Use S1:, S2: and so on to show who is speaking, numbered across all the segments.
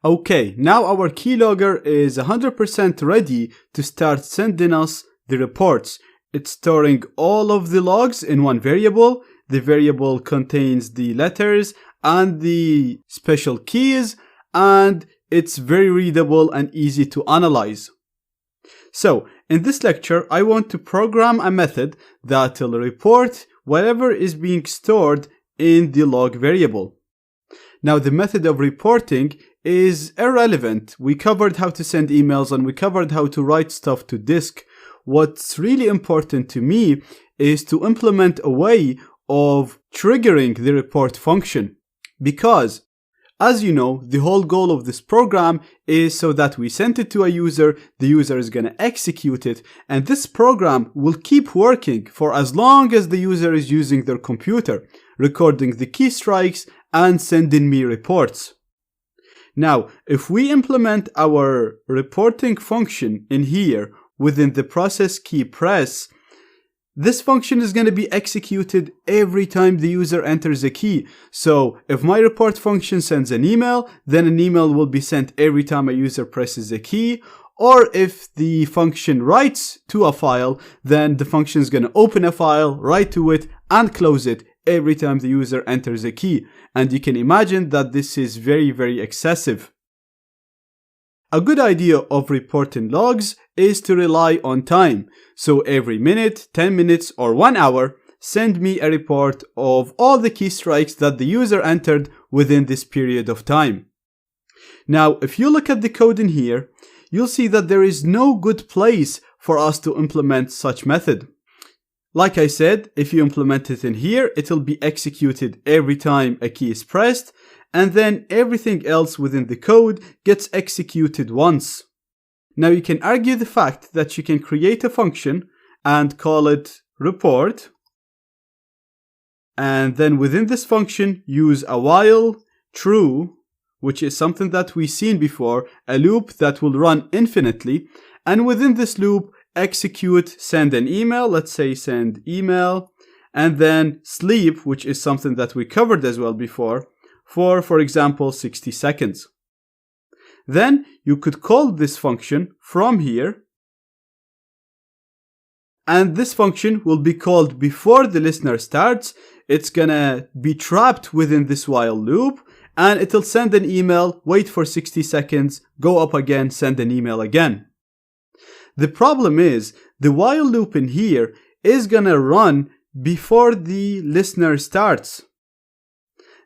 S1: Okay, now our keylogger is 100% ready to start sending us the reports. It's storing all of the logs in one variable. The variable contains the letters and the special keys, and it's very readable and easy to analyze. So, in this lecture, I want to program a method that will report whatever is being stored in the log variable. Now, the method of reporting is irrelevant. We covered how to send emails and we covered how to write stuff to disk. What's really important to me is to implement a way of triggering the report function. Because, as you know, the whole goal of this program is so that we send it to a user, the user is going to execute it, and this program will keep working for as long as the user is using their computer, recording the key strikes and sending me reports. Now, if we implement our reporting function in here within the process key press, this function is going to be executed every time the user enters a key. So if my report function sends an email, then an email will be sent every time a user presses a key. Or if the function writes to a file, then the function is going to open a file, write to it, and close it every time the user enters a key. And you can imagine that this is very, very excessive. A good idea of reporting logs is to rely on time. So every minute, 10 minutes, or 1 hour, send me a report of all the key strikes that the user entered within this period of time. Now, if you look at the code in here, you'll see that there is no good place for us to implement such method. Like I said, if you implement it in here, it will be executed every time a key is pressed, and then everything else within the code gets executed once. Now you can argue the fact that you can create a function and call it report, and then within this function use a while true, which is something that we've seen before, a loop that will run infinitely, and within this loop execute send an email, let's say send email, and then sleep, which is something that we covered as well before, for example 60 seconds. Then you could call this function from here, and this function will be called before the listener starts. It's gonna be trapped within this while loop, and it'll send an email, wait for 60 seconds, go up again, send an email again. The problem is, the while loop in here is gonna run before the listener starts.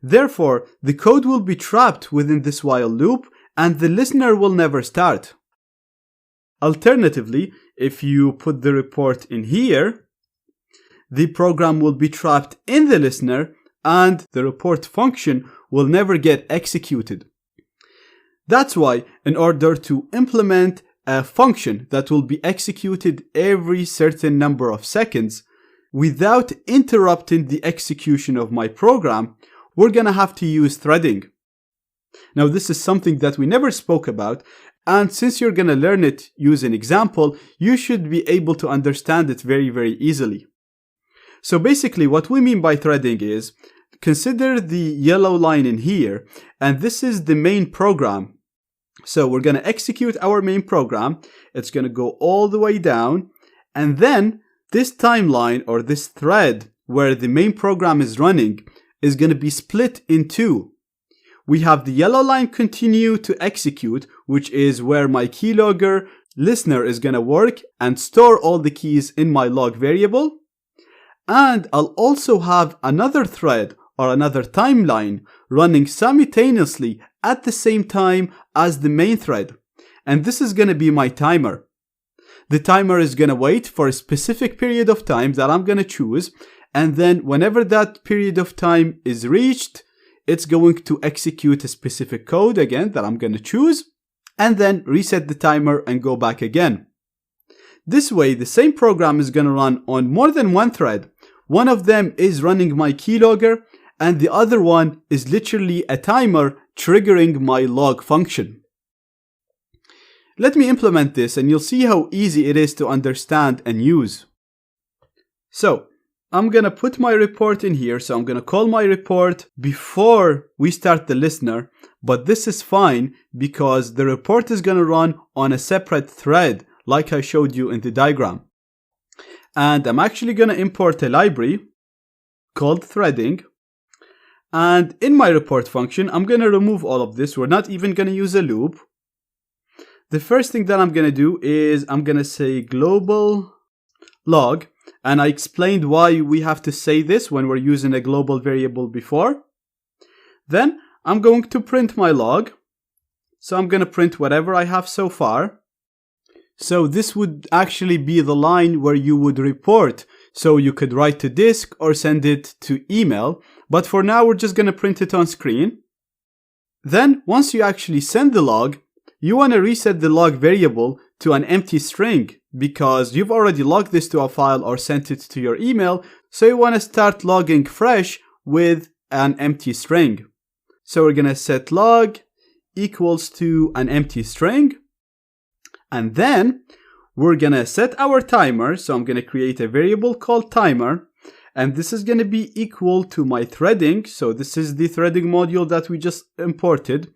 S1: Therefore, the code will be trapped within this while loop and the listener will never start. Alternatively, if you put the report in here, the program will be trapped in the listener and the report function will never get executed. That's why, in order to implement a function that will be executed every certain number of seconds without interrupting the execution of my program, we're gonna have to use threading. Now, this is something that we never spoke about, and since you're gonna learn it using example, you should be able to understand it very, very easily. So basically, what we mean by threading is, consider the yellow line in here, and this is the main program. So we're going to execute our main program. It's going to go all the way down. And then this timeline or this thread where the main program is running is going to be split in two. We have the yellow line continue to execute, which is where my keylogger listener is going to work and store all the keys in my log variable. And I'll also have another thread or another timeline running simultaneously at the same time as the main thread. And this is going to be my timer. The timer is going to wait for a specific period of time that I'm going to choose. And then whenever that period of time is reached, it's going to execute a specific code again that I'm going to choose. And then reset the timer and go back again. This way, the same program is going to run on more than one thread. One of them is running my keylogger, and the other one is literally a timer triggering my log function. Let me implement this and you'll see how easy it is to understand and use. So, I'm gonna put my report in here, so I'm gonna call my report before we start the listener, but this is fine because the report is going to run on a separate thread like I showed you in the diagram. And I'm actually going to import a library called threading. And in my report function, I'm going to remove all of this. We're not even going to use a loop. The first thing that I'm going to do is I'm going to say global log. And I explained why we have to say this when we're using a global variable before. Then I'm going to print my log. So I'm going to print whatever I have so far. So this would actually be the line where you would report. So you could write to disk or send it to email. But for now, we're just going to print it on screen. Then once you actually send the log, you want to reset the log variable to an empty string because you've already logged this to a file or sent it to your email. So you want to start logging fresh with an empty string. So we're going to set log equals to an empty string. And then we're going to set our timer. So I'm going to create a variable called timer. And this is going to be equal to my threading. So this is the threading module that we just imported.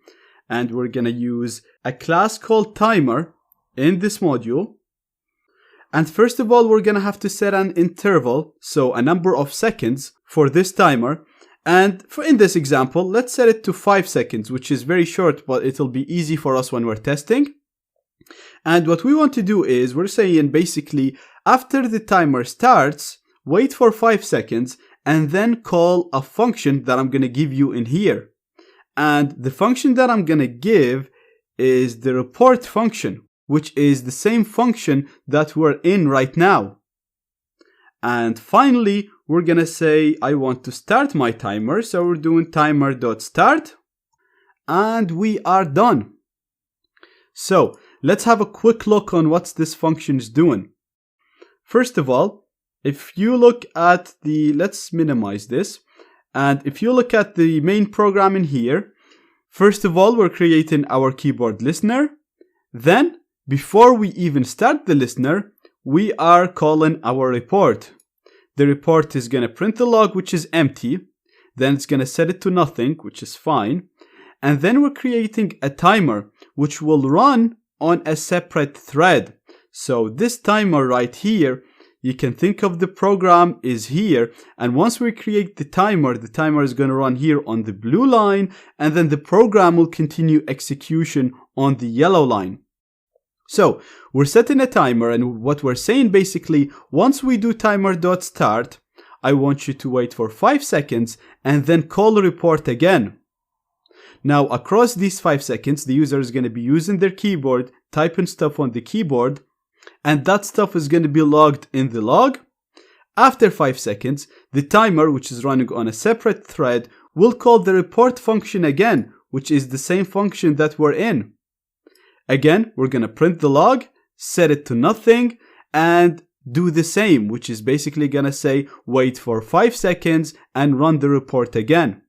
S1: And we're going to use a class called timer in this module. And first of all, we're going to have to set an interval. So a number of seconds for this timer. And in this example, let's set it to 5 seconds, which is very short, but it'll be easy for us when we're testing. And what we want to do is we're saying basically after the timer starts, wait for 5 seconds and then call a function that I'm going to give you in here. And the function that I'm going to give is the report function, which is the same function that we're in right now. And finally, we're going to say I want to start my timer. So we're doing timer.start and we are done. So let's have a quick look on what this function is doing. First of all, if you look at let's minimize this. And if you look at the main program in here, first of all, we're creating our keyboard listener. Then, before we even start the listener, we are calling our report. The report is going to print the log, which is empty. Then it's going to set it to nothing, which is fine. And then we're creating a timer, which will run on a separate thread. So this timer right here, you can think of the program is here. And once we create the timer is going to run here on the blue line. And then the program will continue execution on the yellow line. So we're setting a timer, and what we're saying basically, once we do timer.start, I want you to wait for 5 seconds and then call the report again. Now across these 5 seconds, the user is going to be using their keyboard, typing stuff on the keyboard, and that stuff is going to be logged in the log. After 5 seconds, the timer, which is running on a separate thread, will call the report function again, which is the same function that we're in. Again, we're going to print the log, set it to nothing, and do the same, which is basically going to say wait for 5 seconds and run the report again.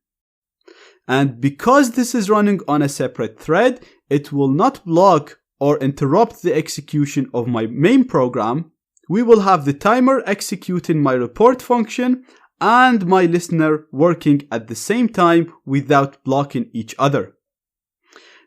S1: And because this is running on a separate thread, it will not block or interrupt the execution of my main program. We will have the timer executing my report function and my listener working at the same time without blocking each other.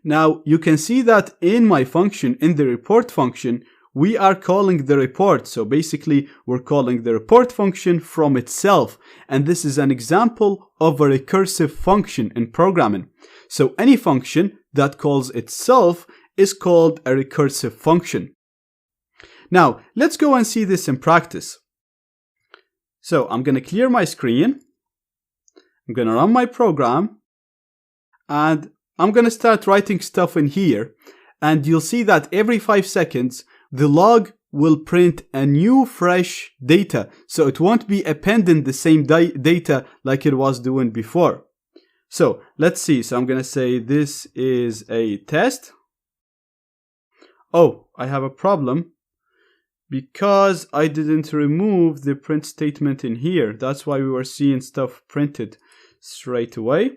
S1: Now you can see that in my function, in the report function, we are calling the report. So basically we're calling the report function from itself. And this is an example of a recursive function in programming. So any function that calls itself is called a recursive function. Now let's go and see this in practice. So I'm going to clear my screen. I'm going to run my program. And I'm going to start writing stuff in here. And you'll see that every 5 seconds, the log will print a new fresh data. So it won't be appending the same data like it was doing before. So let's see. So I'm going to say this is a test. Oh, I have a problem because I didn't remove the print statement in here. That's why we were seeing stuff printed straight away.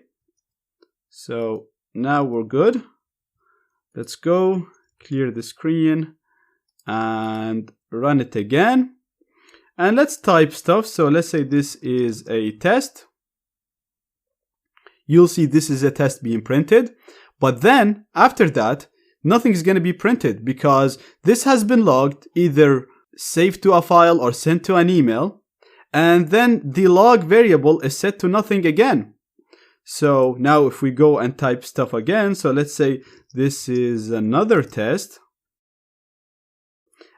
S1: So now we're good. Let's go clear the screen and run it again. And let's type stuff. So let's say this is a test. You'll see this is a test being printed. But then, after that, nothing's going to be printed because this has been logged, either saved to a file or sent to an email, and then the log variable is set to nothing again. So now if we go and type stuff again, so let's say this is another test.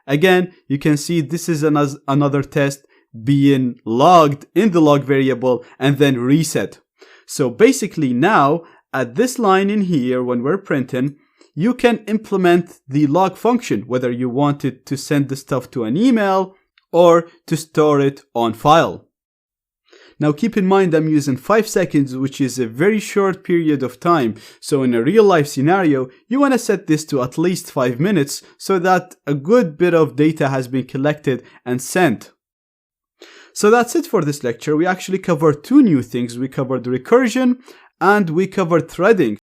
S1: Again, you can see this is another test being logged in the log variable and then reset. So basically now, at this line in here, when we're printing, you can implement the log function, whether you wanted to send the stuff to an email or to store it on file. Now keep in mind I'm using 5 seconds, which is a very short period of time. So in a real life scenario, you want to set this to at least 5 minutes so that a good bit of data has been collected and sent. So that's it for this lecture. We actually covered 2 new things. We covered recursion and we covered threading.